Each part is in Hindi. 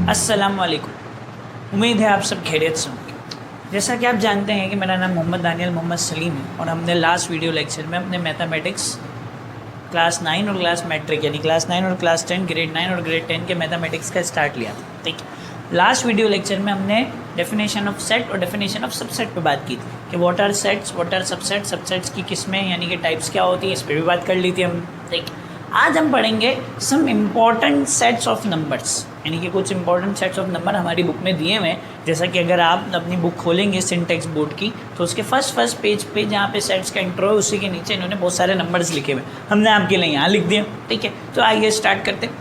अस्सलाम वालेकुम। उम्मीद है आप सब खैरियत से होंगे। जैसा कि आप जानते हैं कि मेरा नाम मोहम्मद दानियल मोहम्मद सलीम है और हमने लास्ट वीडियो लेक्चर में अपने मैथमेटिक्स क्लास 9 और क्लास मैट्रिक यानी क्लास 9 और क्लास 10 ग्रेड 9 और ग्रेड 10 के मैथमेटिक्स का स्टार्ट लिया था। ठीक है, लास्ट वीडियो लेक्चर में हमने डेफिनेशन ऑफ सेट और डेफिनेशन ऑफ सबसेट पे बात की थी कि what are sets, what are subset, subsets की किस्में यानी कि टाइप्स क्या होती है, इस पर भी बात कर ली थी हम। ठीक, आज हम पढ़ेंगे some important sets of numbers यानी कि कुछ इंपॉर्टेंट सेट्स ऑफ नंबर हमारी बुक में दिए हुए हैं। जैसा कि अगर आप अपनी बुक खोलेंगे सिंटेक्स बोर्ड की तो उसके फर्स्ट पेज पे जहाँ पे सेट्स का इंट्रो है उसी के नीचे इन्होंने बहुत सारे नंबर्स लिखे हुए, हमने आपके लिए यहाँ लिख दिए। ठीक है, तो आइए स्टार्ट करते हैं।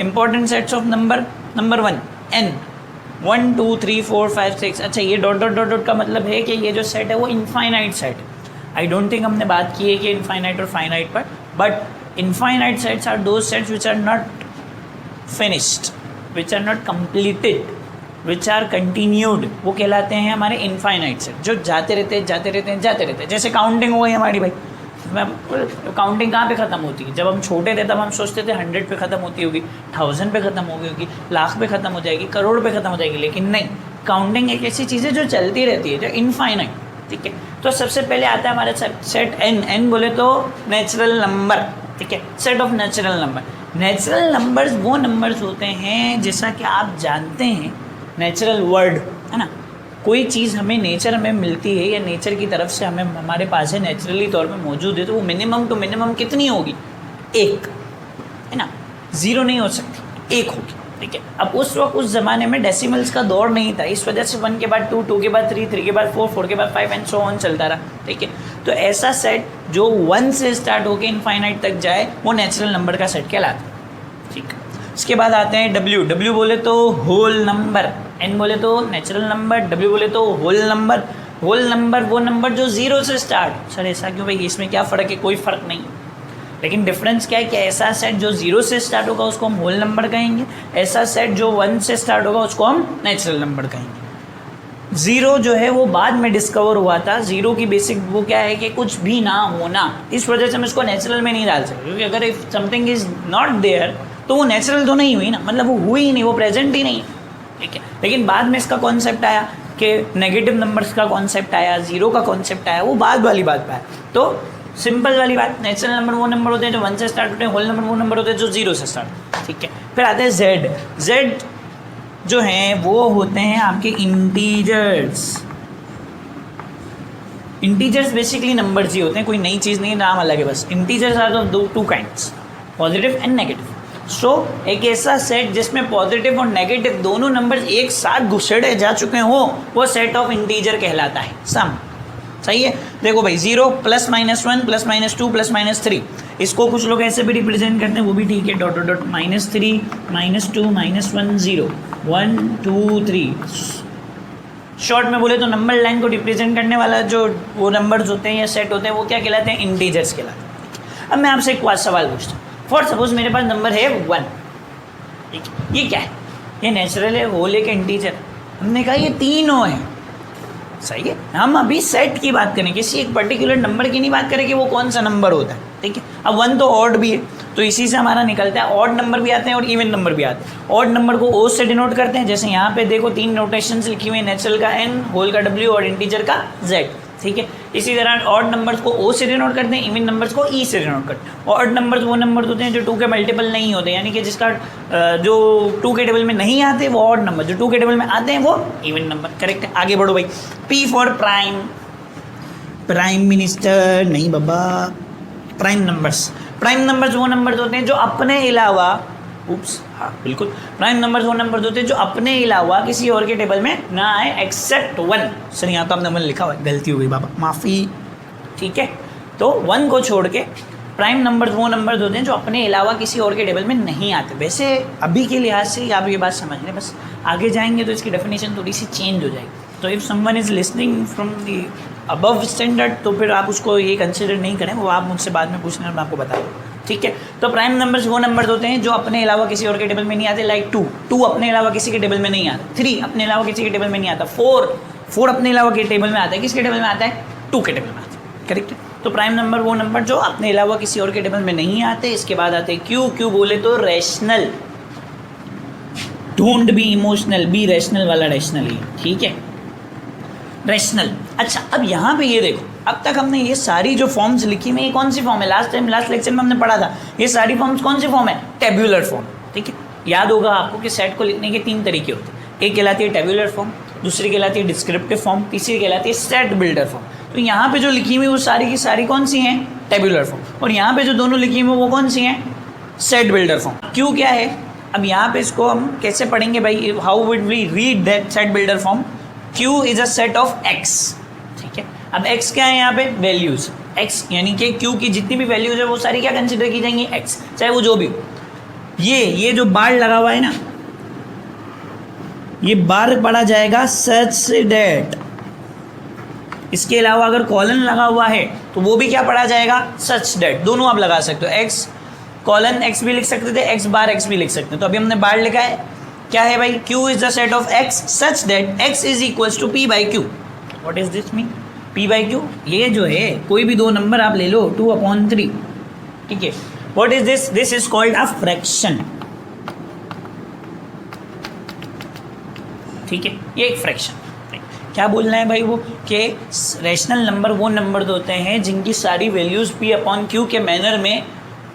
Important sets of number 1 n 1 2 3 4 5 6। अच्छा, ये डॉट डॉट डॉट डॉट का मतलब है कि ये जो सेट है वो इनफाइनाइट सेट है। आई डोंट थिंक हमने बात की है कि इनफाइनाइट और फाइनाइट पर, but infinite sets are those sets which are not finished, which are not completed, which are continued, वो कहलाते हैं हमारे इनफाइनाइट सेट, जो जाते रहते हैं। जैसे काउंटिंग हो गई हमारी भाई, काउंटिंग कहाँ पे ख़त्म होती है? जब हम छोटे थे तब हम सोचते थे 100 पे ख़त्म होती होगी, 1000 पे ख़त्म हो गई होगी, लाख पे ख़त्म हो जाएगी, करोड़ पे ख़त्म हो जाएगी, लेकिन नहीं, काउंटिंग एक ऐसी चीज़ है जो चलती रहती है, जो इनफाइनाइट। ठीक है, तो सबसे पहले आता है हमारा सेट n बोले तो नेचुरल नंबर। ठीक है, set of natural number. Natural numbers वो नंबर्स होते हैं, जैसा कि आप जानते हैं नेचुरल वर्ड है ना, कोई चीज़ हमें नेचर में मिलती है या नेचर की तरफ से हमें हमारे पास है, नेचुरली तौर पे मौजूद है, तो वो मिनिमम टू मिनिमम कितनी होगी? 1 है ना, 0 नहीं हो सकती, 1 होगी। ठीक है, अब उस वक्त उस ज़माने में डेसिमल्स का दौर नहीं था, इस वजह से 1 के बाद 2, 2 के बाद 3, 3 के बाद 4, 4 के बाद 5 एंड सो ऑन चलता रहा। ठीक है, तो ऐसा सेट जो 1 से स्टार्ट होकर इनफाइनाइट तक जाए वो नेचुरल नंबर का सेट कहलाता है। ठीक है, इसके बाद आते हैं W बोले तो होल नंबर, N बोले तो नेचुरल नंबर, W बोले तो होल नंबर। होल नंबर वो नंबर जो 0 से स्टार्ट। सर ऐसा क्यों भाई, इसमें क्या फ़र्क है? कोई फ़र्क नहीं, लेकिन डिफरेंस क्या है कि ऐसा सेट जो 0 से स्टार्ट होगा उसको हम होल नंबर कहेंगे, ऐसा सेट जो 1 से स्टार्ट होगा उसको हम नेचुरल नंबर कहेंगे। 0 जो है वो बाद में डिस्कवर हुआ था। 0 की बेसिक वो क्या है कि कुछ भी ना होना, इस वजह से हम इसको नेचुरल में नहीं डाल सकते, क्योंकि अगर if something is not there तो वो नेचुरल तो नहीं हुई ना, मतलब वो हुई ही नहीं, वो प्रेजेंट ही नहीं। ठीक है, लेकिन बाद में इसका कॉन्सेप्ट आया कि नेगेटिव नंबर्स का कॉन्सेप्ट आया, 0 का कॉन्सेप्ट आया, वो बाद वाली बात पर है। तो सिंपल वाली बात, नेचुरल नंबर वो नंबर होते हैं जो 1 से स्टार्ट होते हैं, होल नंबर वो नंबर होते हैं जो 0 से स्टार्ट। ठीक है, फिर आते हैं Z जो हैं वो होते हैं आपके इंटीजर्स। इंटीजर्स बेसिकली नंबर्स ही होते हैं, कोई नई चीज़ नहीं, नाम अलग है बस। Integers are of 2 kinds, positive and negative. So एक ऐसा सेट जिसमें पॉजिटिव और नेगेटिव दोनों नंबर्स एक साथ घुसेड़े जा चुके हो वो सेट ऑफ इंटीजर कहलाता है। सम सही है। देखो भाई, 0 +- 1 +- 2 +- 3, इसको कुछ लोग ऐसे भी रिप्रेजेंट करते हैं, वो भी ठीक है। Dot dot dot -3 -2 -1 0 1 2 3। शॉर्ट में बोले तो नंबर लाइन को रिप्रेजेंट करने वाला जो वो नंबर्स होते हैं या सेट होते हैं वो क्या कहलाते हैं? इंटीजर्स कहलाते हैं। अब मैं आपसे एक सवाल पूछता हूँ। फॉर सपोज मेरे पास नंबर है 1। ठीक है, ये क्या है? ये नेचुरल है, होल है कि इंटीजर? हमने कहा ये तीनों है। सही है, हम अभी सेट की बात करें, किसी एक पर्टिकुलर नंबर की नहीं बात करें कि वो कौन सा नंबर होता है। ठीक है, अब 1 तो ऑड भी है, तो इसी से हमारा निकलता है ऑड नंबर भी आते हैं और इवन नंबर भी आते हैं। ऑड नंबर को O से डिनोट करते हैं, जैसे यहाँ पे देखो 3 नोटेशंस लिखी हुई हैं, नेचुरल का N, होल का W और इंटीजर का Z। ठीक है, इसी तरह ऑड नंबर्स को O से डिनोट करते हैं, इवन नंबर्स को E से डिनोट करते हैं। ऑड नंबर्स वो नंबर होते हैं जो 2 के मल्टीपल नहीं होते, यानी कि जिसका जो 2 के टेबल में नहीं आते वो ऑड नंबर, जो 2 के टेबल में आते हैं वो इवन नंबर। करेक्ट है, आगे बढ़ो भाई। P for prime, prime minister नहीं बाबा, प्राइम नंबर्स। प्राइम नंबर्स वो नंबर्स होते हैं जो अपने अलावा, हाँ बिल्कुल, प्राइम नंबर्स वो नंबर्स होते हैं जो अपने अलावा किसी और के टेबल में ना आए एक्सेप्ट 1। सर यहाँ तो आपने 1 लिखा हुआ है, गलती हो गई बाबा, माफ़ी। ठीक है, तो 1 को छोड़ के प्राइम नंबर्स वो नंबर्स होते हैं जो अपने अलावा किसी और के टेबल में नहीं आते। वैसे अभी के लिहाज से आप ये बात समझ लें, बस आगे जाएंगे तो इसकी डेफिनेशन थोड़ी सी चेंज हो जाएगी। तो if someone is listening from the above standard तो फिर आप उसको ये कंसिडर नहीं करें, वो आप मुझसे बाद में पूछना, मैं आपको बता दूँ। ठीक है, तो प्राइम नंबर्स वो नंबर्स होते हैं जो अपने अलावा किसी और के टेबल में नहीं आते, लाइक 2 अपने अलावा किसी के टेबल में नहीं आता, 3 अपने अलावा किसी के टेबल में नहीं आता, 4 अपने अलावा के टेबल में आता है, किसके टेबल में आता है? 2 के टेबल में आता है। करेक्ट है, तो प्राइम नंबर वो नंबर जो अपने अलावा किसी और के टेबल में नहीं आते। इसके बाद आते हैं क्यू बोले तो rational, don't be emotional, B rational वाला रैशनल ही, ठीक है, रैशनल। अच्छा, अब यहाँ पे ये देखो, अब तक हमने ये सारी जो फॉर्म्स लिखी में, ये कौन सी फॉर्म है? लास्ट लेक्चर में हमने पढ़ा था, ये सारी फॉर्म्स कौन सी फॉर्म है? टेब्यूलर फॉर्म, ठीक है। याद होगा आपको कि सेट को लिखने के 3 तरीके होते हैं, एक कहलाती है टेब्यूलर फॉर्म, दूसरी कहलाती है डिस्क्रिप्टिव फॉर्म, तीसरी कहलाती है सेट बिल्डर फॉर्म। तो यहाँ पे जो लिखी हुई वो सारी की सारी कौन सी हैं? Tabular form. और यहाँ पे जो दोनों लिखी हुई वो कौन सी हैं? Set builder form. क्यों क्या है? अब यहाँ पे इसको हम कैसे पढ़ेंगे भाई? How would we read that set builder form? Q is a set of X, ठीक है। अब X क्या है यहाँ पे? वैल्यूज। X यानी कि Q की जितनी भी वैल्यूज है वो सारी क्या कंसिडर की जाएंगी? X, चाहे वो जो भी हो। ये जो बार लगा हुआ है ना, ये बार पढ़ा जाएगा सच डेट। इसके अलावा अगर कॉलन लगा हुआ है तो वो भी क्या पढ़ा जाएगा? सच डेट। दोनों आप लगा सकते हो, X कॉलन X भी लिख सकते थे, X बार X भी लिख सकते हैं। तो अभी हमने बार लिखा है, क्या है भाई? Q is the set of X such that X is equals to P by Q। What is this mean? P by Q, ये जो है कोई भी 2 नंबर आप ले लो, 2/3, ठीक है। What is this? This is called a fraction, ठीक है, ये एक फ्रैक्शन। क्या बोलना है भाई? वो कि रैशनल नंबर वो नंबर होते हैं जिनकी सारी वैल्यूज P/Q के मैनर में,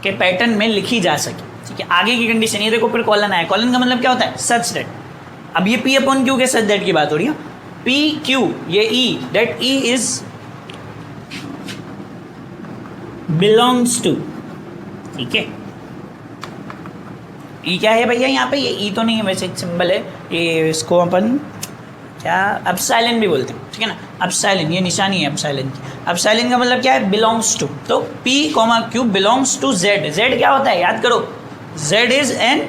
के पैटर्न में लिखी जा सके, ठीक है। आगे की कंडीशन ये देखो, फिर कॉलन आया। कॉलन का मतलब क्या होता है? Such that. अब ये P/Q के सच दैट की बात हो रही है। PQ, ये E, that E is belongs to, ठीक है। E क्या है भैया यहाँ पे? ये E तो नहीं है, वैसे एक सिंबल है, ये इसको अपन क्या एप्सिलॉन भी बोलते हैं, ठीक है ना। एप्सिलॉन, ये निशानी है एप्सिलॉन की। एप्सिलॉन का मतलब क्या है? Belongs to. तो P/Q belongs to Z। Z क्या होता है? याद करो, Z इज एन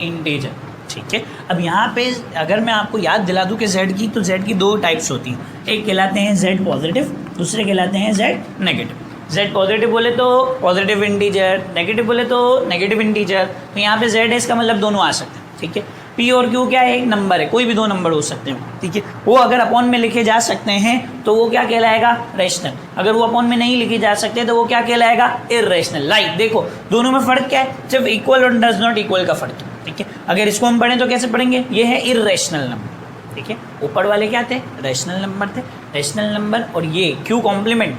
इंटीजर, ठीक है। अब यहाँ पे अगर मैं आपको याद दिला दूँ कि Z की, तो Z की 2 टाइप्स होती हैं। एक कहलाते हैं Z पॉजिटिव, दूसरे कहलाते हैं Z नेगेटिव। Z पॉजिटिव बोले तो पॉजिटिव इंटीजर, नेगेटिव बोले तो नेगेटिव इंटीजर। तो यहाँ पे Z है, इसका मतलब दोनों आ सकते हैं, ठीक है। P और Q क्या है? एक नंबर है, कोई भी 2 नंबर हो सकते हैं, ठीक है। वो अगर अपॉन में लिखे जा सकते हैं तो वो क्या कहलाएगा? रैशनल। अगर वो अपॉन में नहीं लिखे जा सकते तो वो क्या कहलाएगा? इररेशनल। लाइक देखो, दोनों में फ़र्क क्या है? सिर्फ इक्वल और डज नॉट इक्वल का फ़र्क है, ठीक है। अगर इसको हम पढ़ें तो कैसे पढ़ेंगे? ये है इररेशनल नंबर, ठीक है। ऊपर वाले क्या थे? रैशनल नंबर थे। रैशनल नंबर और ये Q कॉम्प्लीमेंट,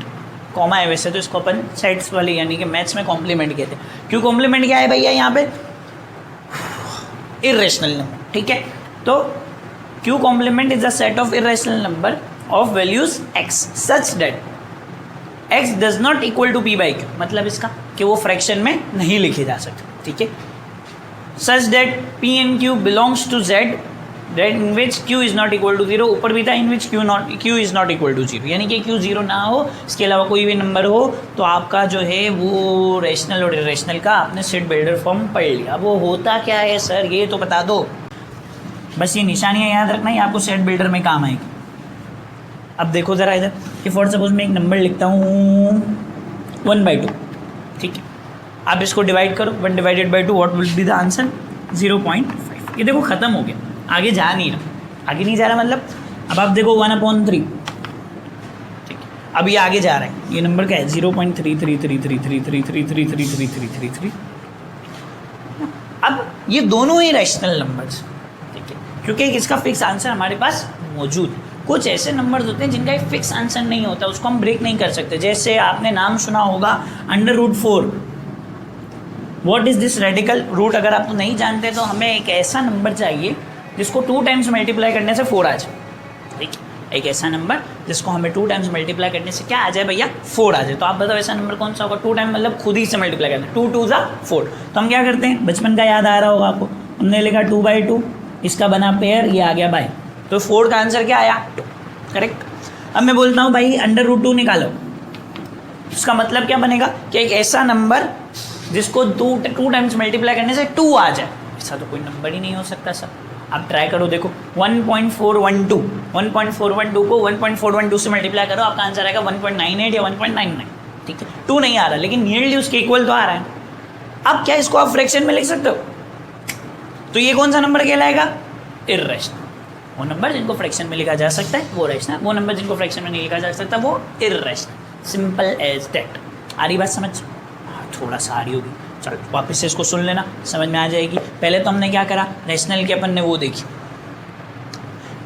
कॉमा है वैसे तो इसको अपन सेट्स वाले यानी कि मैथ्स में कॉम्प्लीमेंट कहते हैं। Q कॉम्प्लीमेंट क्या है भैया यहाँ पे? इरेशनल नंबर, ठीक है। तो Q complement is the set of irrational number of values X such that X does not equal to P by Q। मतलब इसका कि वो फ्रैक्शन में नहीं लिखे जा सकते, ठीक है। Such that P and Q belongs to Z that in which Q is not equal to 0। ऊपर भी था in which Q is not equal to 0, यानी कि Q 0 ना हो, इसके अलावा कोई भी नंबर हो तो आपका जो है वो रैशनल और इरेशनल का आपने सेट बिल्डर फॉर्म पढ़ लिया। अब वो होता क्या है सर, ये तो बता दो। बस ये निशानियाँ याद रखना, ही आपको सेट बिल्डर में काम आएगी। अब देखो ज़रा इधर कि फॉर सपोज मैं एक नंबर लिखता हूँ 1/2, ठीक है। आप इसको डिवाइड करो, 1 divided by 2, what will be the answer? 0.5। ये देखो ख़त्म हो गया, आगे जा नहीं रहा, आगे नहीं जा रहा मतलब। अब आप देखो 1/3, ठीक है। अब ये आगे जा रहा है, ये नंबर क्या है? 0.33333333333333। अब ये दोनों ही रैशनल नंबर्स, ठीक है, क्योंकि इसका फिक्स आंसर हमारे पास मौजूद है। कुछ ऐसे नंबर्स होते हैं जिनका एक फिक्स आंसर नहीं होता, उसको हम ब्रेक नहीं कर सकते। जैसे आपने नाम सुना होगा √4। What is this radical root? अगर आप तो नहीं जानते तो हमें एक ऐसा नंबर चाहिए जिसको 2 टाइम्स मल्टीप्लाई करने से 4 आ जाए, ठीक है। एक ऐसा नंबर जिसको हमें 2 टाइम्स मल्टीप्लाई करने से क्या आ जाए भैया? 4 आ जाए। तो आप बताओ ऐसा नंबर कौन सा होगा? 2 टाइम मतलब खुद ही से मल्टीप्लाई करना, 2 2 ज़ा 4। तो हम क्या करते हैं? बचपन का याद आ रहा होगा आपको, हमने लिखा 2/2, इसका बना पेयर, ये आ गया बाय, तो 4 का आंसर क्या आया? 2, करेक्ट। अब मैं बोलता हूँ भाई √2 निकालो, इसका मतलब क्या बनेगा कि एक ऐसा नंबर जिसको 2 टाइम्स मल्टीप्लाई करने से 2 आ जाए। ऐसा तो कोई नंबर ही नहीं हो सकता सर। आप ट्राई करो, देखो 1.412 को 1.412 से मल्टीप्लाई करो, आपका आंसर आएगा 1.98 या 1.99, ठीक है। 2 नहीं आ रहा, लेकिन नियरली उसके इक्वल तो आ रहा है। अब क्या इसको आप फ्रैक्शन में लिख सकते हो? तो ये कौन सा नंबर कहलाएगा? इर्रेशनल। वो नंबर जिनको फ्रैक्शन में लिखा जा सकता है वो रैशनल, वो नंबर जिनको फ्रैक्शन में नहीं लिखा जा सकता वो इर्रेशनल। Simple as that. आ रही बात समझ? थोड़ा सा आ रही होगी, चलो वापस से इसको सुन लेना, समझ में आ जाएगी। पहले तो हमने क्या करा, रेशनल के अपन ने वो देखी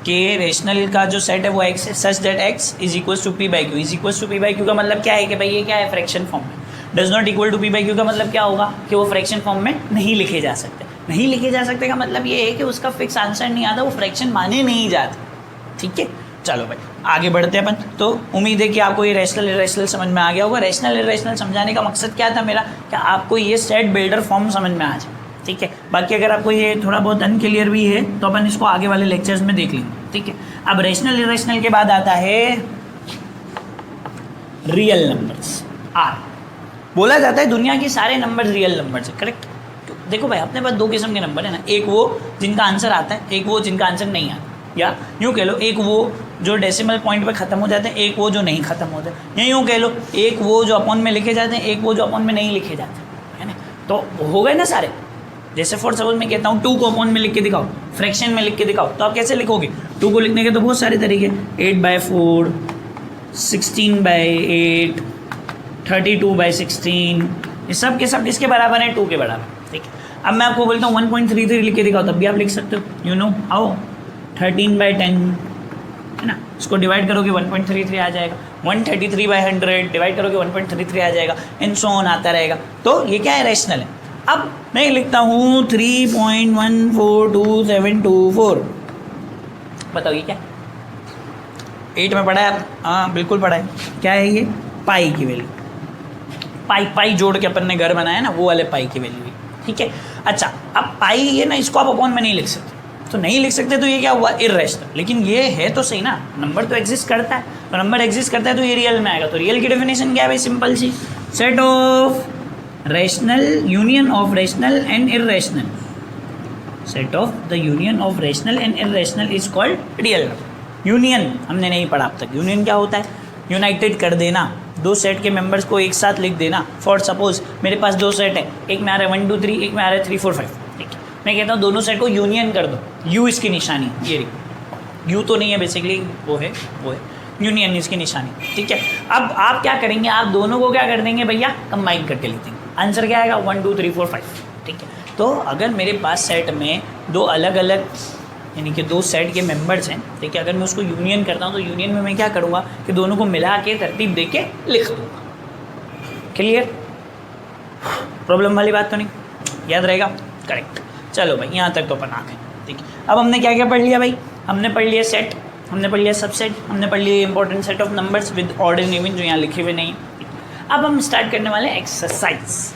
कि रेशनल का जो सेट है वो एक्स है, such that X is equal to P by Q. Is equal to P by Q का मतलब क्या है कि भाई ये क्या है, फ्रैक्शन फॉर्म में। Does not equal to P by Q का मतलब क्या होगा कि वो फ्रैक्शन फॉर्म में नहीं लिखे जा सकते। नहीं लिखे जा सकते का मतलब ये है कि उसका फिक्स आंसर नहीं आता, वो फ्रैक्शन माने नहीं जाते। ठीक है, चलो भाई आगे बढ़ते हैं अपन। तो उम्मीद है कि आपको ये रेशनल इरेशनल समझ में आ गया होगा। रेशनल इरेशनल समझाने का मकसद क्या था मेरा, कि आपको ये सेट बिल्डर फॉर्म समझ में आ जाए। ठीक है, बाकी अगर आपको ये थोड़ा बहुत अनक्लियर भी है तो अपन इसको आगे वाले लेक्चर्स में देख लेंगे। ठीक है, अब रेशनल इरेशनल के बाद आता है रियल नंबर्स। आर बोला जाता है दुनिया के सारे नंबर रियल नंबर्स है, करेक्ट। देखो भाई अपने पास दो किस्म के नंबर है ना, एक वो जिनका आंसर आता है, एक वो जिनका आंसर नहीं आता। या यूँ कह लो, एक वो जो डेसिमल पॉइंट पे ख़त्म हो जाते हैं, एक वो जो नहीं ख़त्म होते। या यूँ कह लो, एक वो जो अपॉन में लिखे जाते हैं, एक वो जो अपॉन में नहीं लिखे जाते, है ना। तो हो गए ना सारे। जैसे फॉर सपोज मैं कहता हूँ 2 को अपॉन में लिख के दिखाओ, फ्रैक्शन में लिख के दिखाओ, तो आप कैसे लिखोगे? 2 को लिखने के तो बहुत सारे तरीके, 8/4, 16/8, 32/16, ये सब के सब किसके बराबर हैं? 2 के बराबर। ठीक है, अब मैं आपको बोलता हूँ 1.33 लिख के दिखाओ, तब भी आप लिख सकते हो। You know how? 13/10 है ना, इसको डिवाइड करोगे 1.33 आ जाएगा। 133/100 डिवाइड करोगे 1.33 आ जाएगा, एंड सो ऑन आता रहेगा। तो ये क्या है? रैशनल है। अब मैं लिखता हूँ 3.142724, बताओ ये क्या? 8 में पढ़ा है? हाँ बिल्कुल पढ़ा है। क्या है ये? पाई की वैल्यू। पाई जोड़ के अपन ने घर बनाया ना, वो वाले पाई की वैल्यू है। ठीक है, अच्छा अब पाई ये ना, इसको आप अपॉन में नहीं लिख सकते, तो नहीं लिख सकते तो ये क्या हुआ? इर्रेशनल। लेकिन ये है तो सही ना, नंबर तो एग्जिस्ट करता है, तो नंबर एग्जिस्ट करता है तो ये रियल में आएगा। तो रियल की डेफिनेशन क्या है भाई? सिंपल सी, set of rational union of rational and irrational. Set of the union of rational and irrational is called real number. Union हमने नहीं पढ़ा अब तक। यूनियन क्या होता है? यूनाइटेड कर देना, दो सेट के मेंबर्स को एक साथ लिख देना। फॉर सपोज मेरे पास दो सेट है, एक में आ रहा है 1 2 3, एक में आ रहा है 3 4 5। ठीक है, मैं कहता हूँ दोनों सेट को यूनियन कर दो। यू इसकी निशानी, ये रही। यू तो नहीं है बेसिकली, वो है यूनियन इसकी निशानी। ठीक है, अब आप क्या करेंगे? आप दोनों को क्या कर देंगे भैया? कंबाइन करके लिख देंगे। आंसर क्या आएगा? 1 2 3 4 5। ठीक है, तो अगर मेरे पास सेट में दो अलग अलग यानी कि दो सेट के मेंबर्स हैं, ठीक है, अगर मैं उसको यूनियन करता हूँ तो यूनियन में मैं क्या करूँगा कि दोनों को मिला के तरतीब दे के लिख दूँगा। क्लियर? प्रॉब्लम वाली बात तो नहीं, याद रहेगा? करेक्ट। चलो भाई यहाँ तक तो अपन आ गए। ठीक है, अब हमने क्या क्या पढ़ लिया भाई? हमने पढ़ लिया सेट, हमने पढ़ लिया सबसेट, हमने पढ़ लिया important set of numbers with odd and even जो यहाँ लिखे हुए नहीं। अब हम स्टार्ट करने वाले एक्सरसाइज।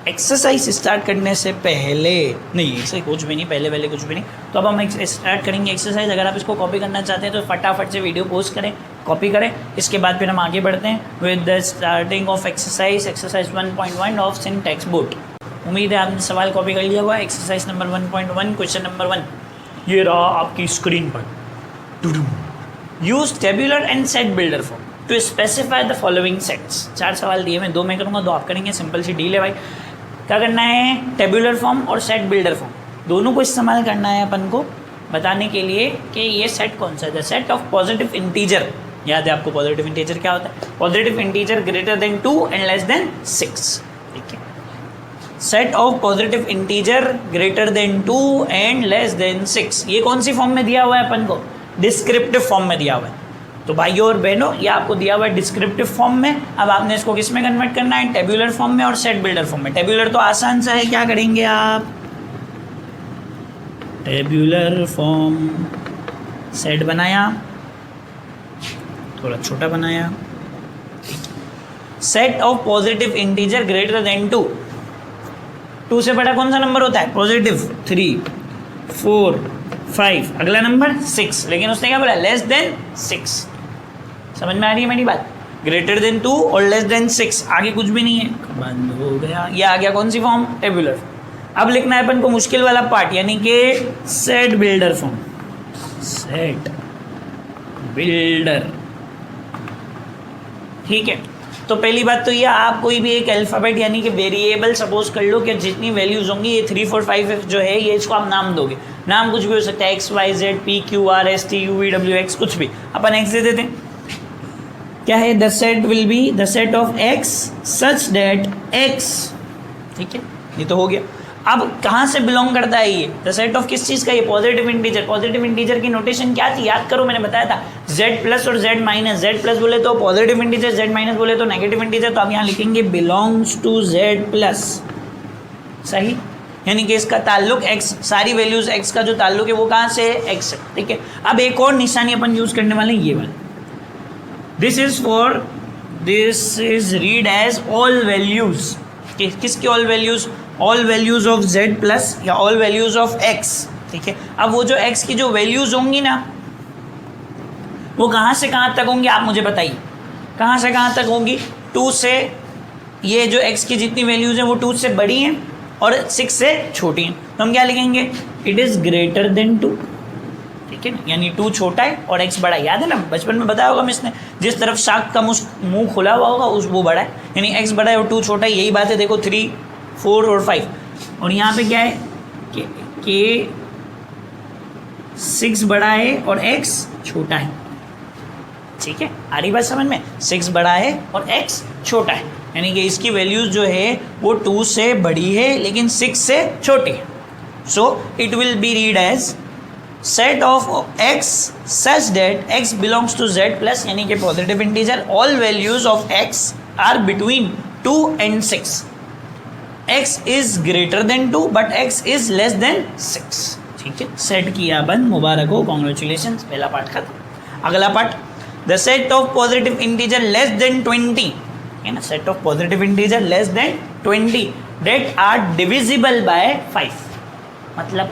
एक्सरसाइज स्टार्ट करने से पहले नहीं, ऐसे कुछ भी नहीं, पहले कुछ भी नहीं। तो अब हम स्टार्ट करेंगे एक्सरसाइज। अगर आप इसको कॉपी करना चाहते हैं तो फटाफट से वीडियो पोस्ट करें, कॉपी करें। इसके बाद फिर हम आगे बढ़ते हैं with the starting of exercise 1.1 of syntax board. उम्मीद है आपने सवाल कॉपी कर लिया हुआ। एक्सरसाइज नंबर 1.1 क्वेश्चन नंबर 1 ये रहा आपकी स्क्रीन पर। Use tabular and set builder form to specify the following sets. 4 सवाल दिए, मैं 2 मैं करूँगा, 2 आप करेंगे। सिंपल सी डील है भाई। क्या करना है? टेबुलर फॉर्म और सेट बिल्डर फॉर्म दोनों को इस्तेमाल करना है अपन को बताने के लिए कि ये सेट कौन सा है। The set of positive integer. याद है आपको पॉजिटिव इंटीजर क्या होता है? Positive integer greater than 2 and less than 6। ठीक है, set of positive integer greater than 2 and less than 6। ये कौन सी फॉर्म में दिया हुआ है अपन को? डिस्क्रिप्टिव फॉर्म में दिया हुआ है। तो भाइयों और बहनों ये आपको दिया हुआ है डिस्क्रिप्टिव फॉर्म में। अब आपने इसको किस में कन्वर्ट करना है? टेबुलर फॉर्म में और सेट बिल्डर फॉर्म में। टेबुलर तो आसान सा है, क्या करेंगे आप? टेबुलर फॉर्म, सेट बनाया, थोड़ा छोटा बनाया। Set of positive integer greater than 2। 2 से बड़ा कौन सा नंबर होता है? पॉजिटिव। 3 4 5, अगला नंबर 6। लेकिन उसने क्या बोला? Less than 6। समझ में आ रही है मेरी बात? ग्रेटर देन 2 और लेस देन 6, आगे कुछ भी नहीं है, बंद हो गया। ये आ गया कौन सी फॉर्म? टेबुलर। अब लिखना है अपन को मुश्किल वाला पार्ट, यानी कि set builder form. Set builder. ठीक है, तो पहली बात तो ये, आप कोई भी एक अल्फ़ाबेट यानी कि वेरिएबल सपोज कर लो कि जितनी वैल्यूज होंगी ये 3 4 5 जो है ये इसको आप नाम दोगे। नाम कुछ भी हो सकता है, X Y Z P Q R S T U V W X, कुछ भी। अपन एक्स दे देते हैं। क्या है? The set will be the set of X such that X. ठीक है, ये तो हो गया। अब कहाँ से बिलोंग करता है ये, द सेट ऑफ किस चीज़ का, ये पॉजिटिव इंटीजर। पॉजिटिव इंटीजर की नोटेशन क्या थी, याद करो, मैंने बताया था z प्लस और z माइनस। z प्लस बोले तो पॉजिटिव इंटीजर, z माइनस बोले तो नेगेटिव इंटीजर। तो आप यहाँ लिखेंगे बिलोंग्स टू z प्लस, सही, यानी कि इसका ताल्लुक x, सारी वैल्यूज x का जो ताल्लुक है वो कहाँ से है, x से, ठीक है। अब एक और निशानी अपन यूज करने वाले हैं, ये वाला, this is read as all values. किसके all values, all values of z plus या ऑल वैल्यूज ऑफ x, ठीक है। अब वो जो x की जो वैल्यूज होंगी ना, वो कहाँ से कहाँ तक होंगी, आप मुझे बताइए, कहाँ से कहाँ तक होंगी। 2 से, ये जो x की जितनी वैल्यूज हैं वो 2 से बड़ी हैं और 6 से छोटी हैं, तो हम क्या लिखेंगे, इट इज़ ग्रेटर देन 2, ठीक है ना, यानी 2 छोटा है और x बड़ा है। याद है ना, बचपन में बताया होगा मिस ने, जिस तरफ शाक का मुंह खुला हुआ होगा उस वो बड़ा है, यानी x बड़ा है और 2 छोटा है। यही बात है, देखो 3, 4 और 5, और यहाँ पे क्या है कि 6 बड़ा है और x छोटा है, ठीक है। आ रही बात समझ में, 6 बड़ा है और x छोटा है, यानी कि इसकी वैल्यूज जो है वो 2 से बड़ी है लेकिन 6 से छोटी है। So it will be read as set of x such that x belongs to z plus, यानी कि positive integer, all values of x are between 2 and 6, x is greater than 2 but x is less than 6, ठीक है। सेट किया बंद, मुबारक हो, कॉन्ग्रेचुलेशन, पहला पार्ट खत्म। अगला part, the set of positive integer less than 20, है ना, set of positive integer less than 20 that are divisible by 5। मतलब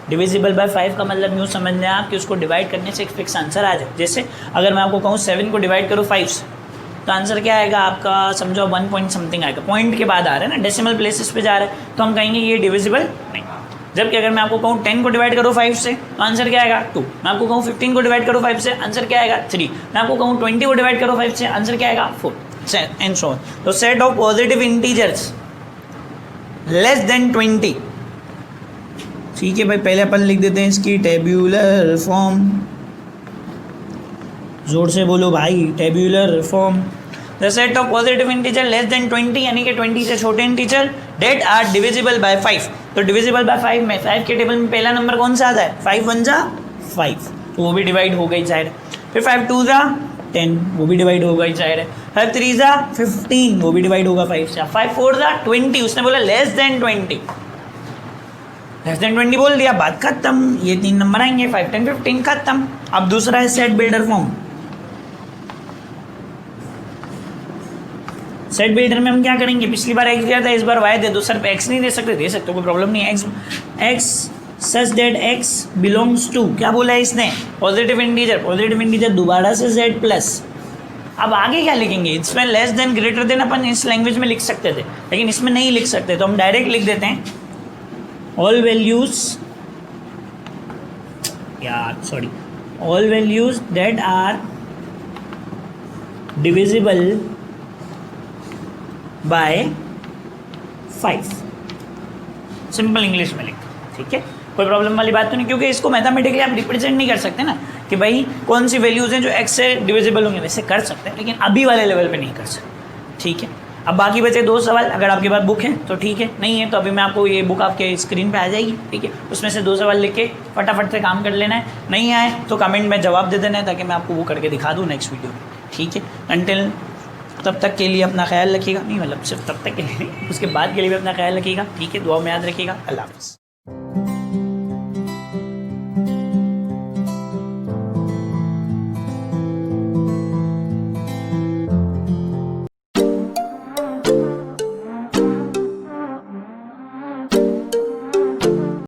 डिविजिबल बाय 5 का मतलब यूँ समझ लें आप कि उसको डिवाइड करने से एक फिक्स आंसर आ जाए। जैसे अगर मैं आपको कहूँ 7 को डिवाइड करो 5 से, तो आंसर क्या आएगा आपका, समझो 1 पॉइंट समथिंग आएगा, पॉइंट के बाद आ रहा है ना, डेसिमल प्लेसेस पे जा रहा है, तो हम कहेंगे ये डिविजिबल नहीं। जबकि अगर मैं आपको कहूँ 10 को डिवाइड करो 5 से, तो आंसर क्या आएगा 2। मैं आपको कहूँ 15 को डिवाइड करो 5 से, आंसर क्या आएगा 3। मैं आपको कहूँ 20 को डिवाइड करो 5 से, आंसर क्या आएगा 4, एंड सो ऑन। तो set of positive integers less than 20, ठीक है भाई। पहले अपन लिख देते हैं इसकी टेब्यूलर फॉर्म, जोर से बोलो भाई, tabular form. The set of positive integer less than 20, यानी कि 20 से छोटे integer that are divisible by 5। तो डिविजिबल बाय 5 में 5 के टेबल में पहला नंबर कौन सा आता है, 5 1 जा 5, तो वो भी डिवाइड हो गई जाहिर। फिर 5 2 जा 10, वो भी डिवाइड हो गई जाहिर है। 5 3 जा 15, वो भी डिवाइड होगा 5 से। 5 4 जा 20, उसने बोला लेस देन 20, लेस देन 20 बोल दिया, बात खत्म। ये 3 नंबर आएंगे, 5 10 15, खत्म। अब दूसरा है set builder form. Set builder में हम क्या करेंगे, पिछली बार x दिया था, इस बार y दे दो। सर x नहीं दे सकते, दे सकते, कोई प्रॉब्लम नहीं है। x such that x belongs to, क्या बोला है इसने, पॉजिटिव इंटीजर। पॉजिटिव इंटीजर दोबारा से z प्लस। अब आगे क्या लिखेंगे, इसमें लेस देन ग्रेटर देन अपन इस लैंग्वेज में लिख सकते थे, लेकिन इसमें नहीं लिख सकते, तो हम डायरेक्ट लिख देते हैं ऑल वैल्यूज, यार sorry, all values that are divisible by 5, simple English में लिख, ठीक है। कोई प्रॉब्लम वाली बात तो नहीं, क्योंकि इसको मैथमेटिकली आप रिप्रेजेंट नहीं कर सकते ना कि भाई कौन सी वैल्यूज़ हैं जो x से डिविजिबल होंगे। वैसे कर सकते हैं, लेकिन अभी वाले लेवल पे नहीं कर सकते, ठीक है। अब बाकी बचे 2 सवाल, अगर आपके पास बुक है तो ठीक है, नहीं है तो अभी मैं आपको ये बुक आपके स्क्रीन पे आ जाएगी, ठीक है। उसमें से 2 सवाल लिख के फटाफट से काम कर लेना है, नहीं आए तो कमेंट में जवाब दे देना है, ताकि मैं आपको वो करके दिखा दूँ नेक्स्ट वीडियो में, ठीक है। अंटिल तब तक के लिए अपना ख्याल रखिएगा, नहीं मतलब सिर्फ तब तक के लिए नहीं, उसके बाद के लिए भी अपना ख्याल रखिएगा, ठीक है। दुआ में याद रखिएगा। अल्लाह हाफ़िज़।